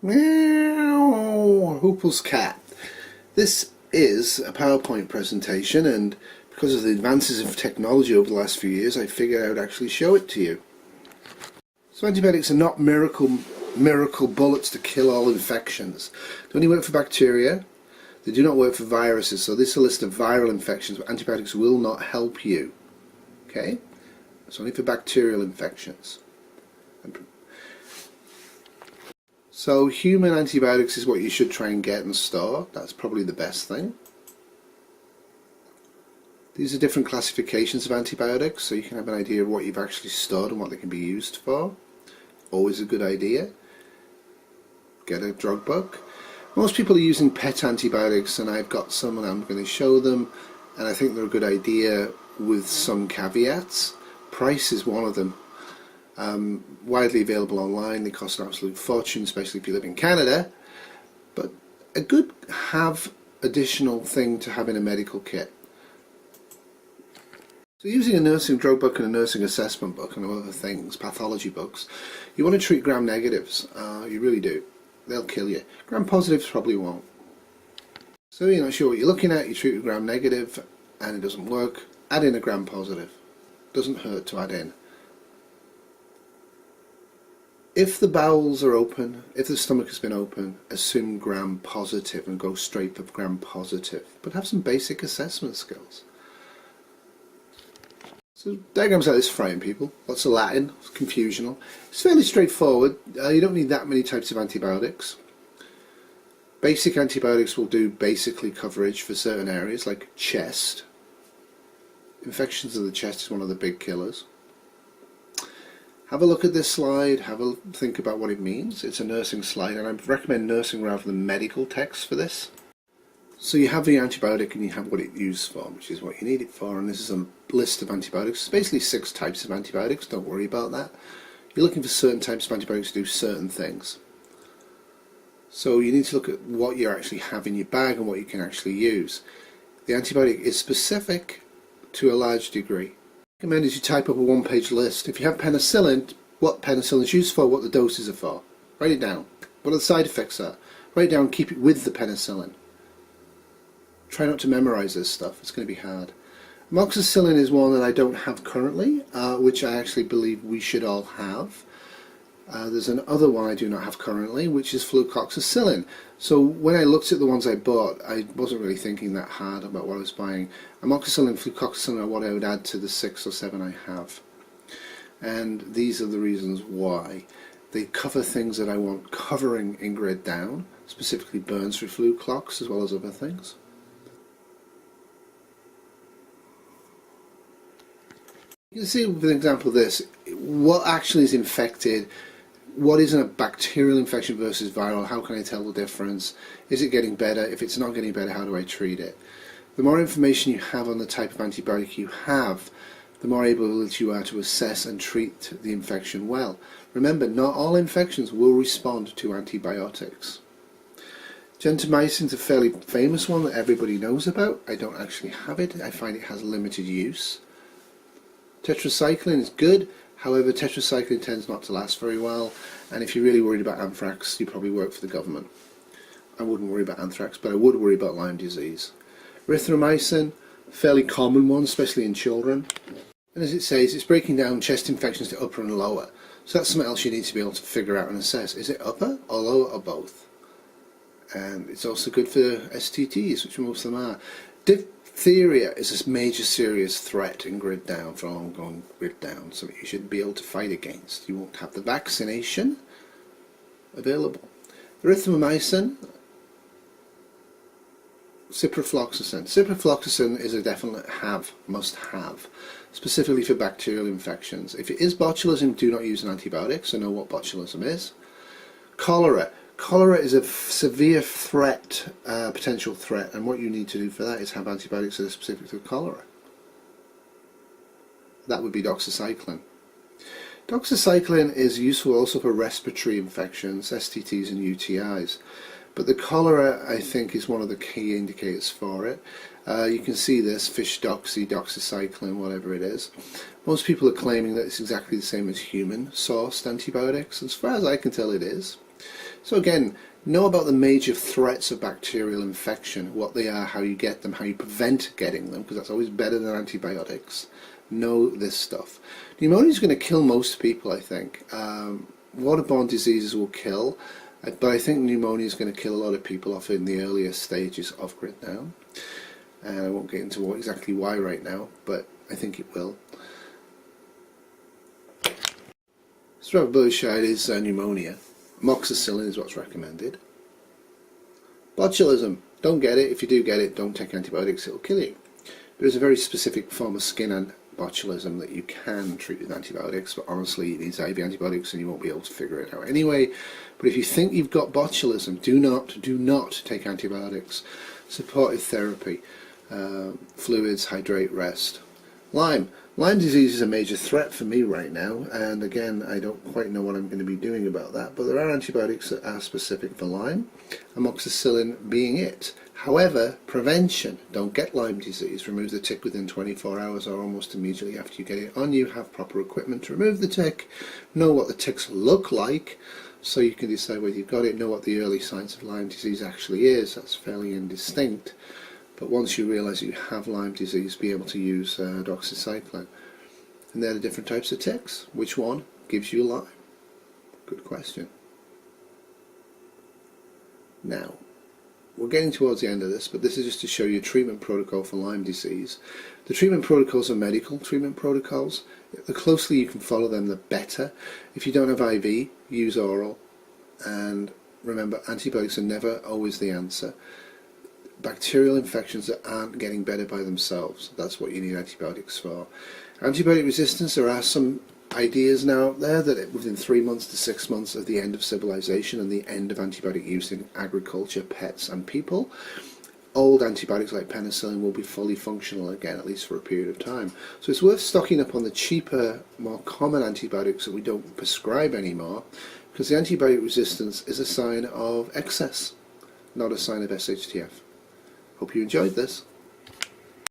Meow, Hoople's cat. This is a PowerPoint presentation, and because of the advances of technology over the last few years, I figured I would actually show it to you. So antibiotics are not miracle bullets to kill all infections. They only work for bacteria. They do not work for viruses. So this is a list of viral infections, but antibiotics will not help you. Okay? It's only for bacterial infections. So human antibiotics is what you should try and get and store. That's probably the best thing. These are different classifications of antibiotics, so you can have an idea of what you've actually stored and what they can be used for. Always a good idea. Get a drug book. Most people are using pet antibiotics, and I've got some and I'm going to show them, and I think they're a good idea with some caveats. Price is one of them. Widely available online. They cost an absolute fortune, especially if you live in Canada, but a good additional thing to have in a medical kit. So using a nursing drug book and a nursing assessment book and other things, pathology books, you want to treat gram-negatives. You really do. They'll kill you. Gram-positives probably won't. So you're not sure what you're looking at, you treat with gram-negative and it doesn't work, add in a gram-positive. Doesn't hurt to add in. If the bowels are open, if the stomach has been open, assume gram-positive and go straight for gram-positive. But have some basic assessment skills. So diagrams like this frighten people. Lots of Latin, it's confusional. It's fairly straightforward. You don't need that many types of antibiotics. Basic antibiotics will do basically coverage for certain areas like chest. Infections of the chest is one of the big killers. Have a look at this slide, have a think about what it means. It's a nursing slide, and I recommend nursing rather than medical text for this. So you have the antibiotic and you have what it's used for, which is what you need it for, and this is a list of antibiotics. It's basically 6 types of antibiotics, don't worry about that. You're looking for certain types of antibiotics to do certain things. So you need to look at what you actually have in your bag and what you can actually use. The antibiotic is specific to a large degree. I recommend is you type up a 1-page list. If you have penicillin, what penicillin is used for, what the doses are for. Write it down. What the side effects are. Write it down, keep it with the penicillin. Try not to memorize this stuff, it's going to be hard. Amoxicillin is one that I don't have currently, which I actually believe we should all have. There's another one I do not have currently, which is flucloxacillin. So when I looked at the ones I bought, I wasn't really thinking that hard about what I was buying. Amoxicillin and flucloxacillin are what I would add to the 6 or 7 I have. And these are the reasons why. They cover things that I want covering in grid down, specifically burns through fluclox as well as other things. You can see with an example of this, what actually is infected, what is a bacterial infection versus viral, how can I tell the difference, is it getting better, if it's not getting better, how do I treat it? The more information you have on the type of antibiotic you have, the more able you are to assess and treat the infection well. Remember, not all infections will respond to antibiotics. Gentamicin is a fairly famous one that everybody knows about. I don't actually have it, I find it has limited use. Tetracycline is good, however tetracycline tends not to last very well, and if you're really worried about anthrax, you probably work for the government. I wouldn't worry about anthrax, but I would worry about Lyme disease. Erythromycin, fairly common one, especially in children. And as it says, it's breaking down chest infections to upper and lower. So that's something else you need to be able to figure out and assess. Is it upper or lower or both? And it's also good for STTs, which most of them are. Diphtheria is a major serious threat in grid down, for ongoing grid down, so you should be able to fight against. You won't have the vaccination available. Erythromycin, ciprofloxacin. Ciprofloxacin is a definite must have, specifically for bacterial infections. If it is botulism, do not use an antibiotic, so know what botulism is. Cholera. Cholera is a severe threat, potential threat, and what you need to do for that is have antibiotics that are specific to cholera. That would be doxycycline. Doxycycline is useful also for respiratory infections, STTs and UTIs, but the cholera I think is one of the key indicators for it. You can see this, fish doxy, doxycycline, whatever it is. Most people are claiming that it's exactly the same as human sourced antibiotics. As far as I can tell, it is. So again, know about the major threats of bacterial infection, what they are, how you get them, how you prevent getting them, because that's always better than antibiotics. Know this stuff. Pneumonia is going to kill most people, I think. Waterborne diseases will kill, but I think pneumonia is going to kill a lot of people off in the earlier stages of grit down. And I won't get into exactly why right now, but I think it will. Streptococcal is pneumonia. Penicillin is what's recommended. Botulism, don't get it. If you do get it, don't take antibiotics, it'll kill you. There's a very specific form of skin and botulism that you can treat with antibiotics, but honestly it needs IV antibiotics and you won't be able to figure it out anyway. But if you think you've got botulism, do not take antibiotics. Supportive therapy, fluids, hydrate, rest. Lyme disease is a major threat for me right now, and again, I don't quite know what I'm going to be doing about that, but there are antibiotics that are specific for Lyme, amoxicillin being it. However, prevention, don't get Lyme disease, remove the tick within 24 hours or almost immediately after you get it on you, have proper equipment to remove the tick, know what the ticks look like, so you can decide whether you've got it, know what the early signs of Lyme disease actually is, that's fairly indistinct. But once you realise you have Lyme disease, be able to use doxycycline. And they're the different types of ticks. Which one gives you Lyme? Good question. Now, we're getting towards the end of this, but this is just to show you a treatment protocol for Lyme disease. The treatment protocols are medical treatment protocols. The closely you can follow them, the better. If you don't have IV, use oral. And remember, antibiotics are never always the answer. Bacterial infections that aren't getting better by themselves, that's what you need antibiotics for. Antibiotic resistance, there are some ideas now out there that within 3 months to 6 months of the end of civilization and the end of antibiotic use in agriculture, pets and people, old antibiotics like penicillin will be fully functional again, at least for a period of time. So it's worth stocking up on the cheaper, more common antibiotics that we don't prescribe anymore, because the antibiotic resistance is a sign of excess, not a sign of SHTF. Hope you enjoyed this.